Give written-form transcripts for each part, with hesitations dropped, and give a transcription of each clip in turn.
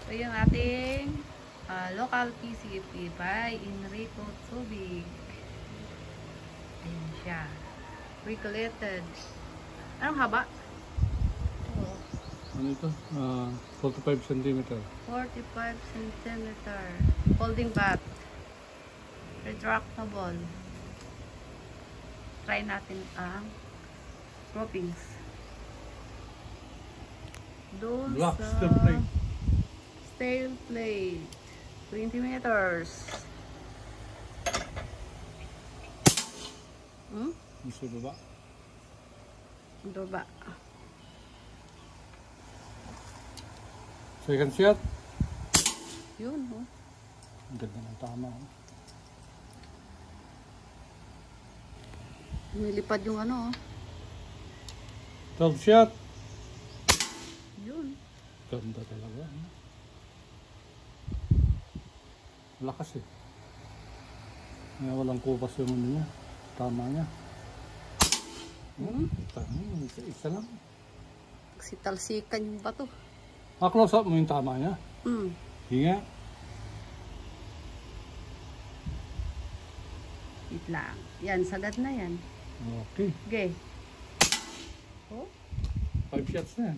So yung ating local PCP by Enrico Tubig. Ayan siya. Regulated. Anong haba? Ano ito? 45 cm. 45 cm. Folding bath. Retractable. Try natin ang droppings. Doon Black sa steel plate. steel plate. 20 meters. Sa baba. Baba. Second shot. Yun, oh. Ang ganda ng tama. Nilipad yung ano, oh. Third shot. Yun. Ganda talaga. Lakas eh. Ngayon walang kupas yung ano niya. Tama niya. Isa lang. Sitalsikan yung bato. Close up mo yung tama niya. Hinga. Wait lang. Yan, sagad na yan. Okay. Okay. Oh. 5 shots na yan.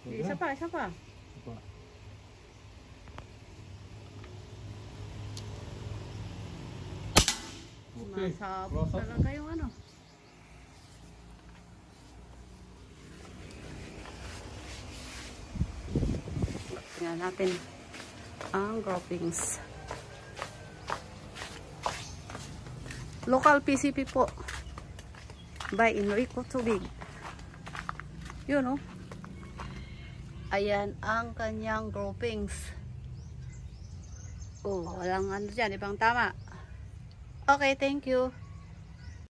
Okay. Isa pa, isa pa. Okay. Masabog talaga yung ano. Tingnan natin ang droppings. Local PCP po by Enrico Tubig. Yun, oh. Ayan ang kanyang droppings. Oh, walang ano dyan, ibang tama. Okay, thank you.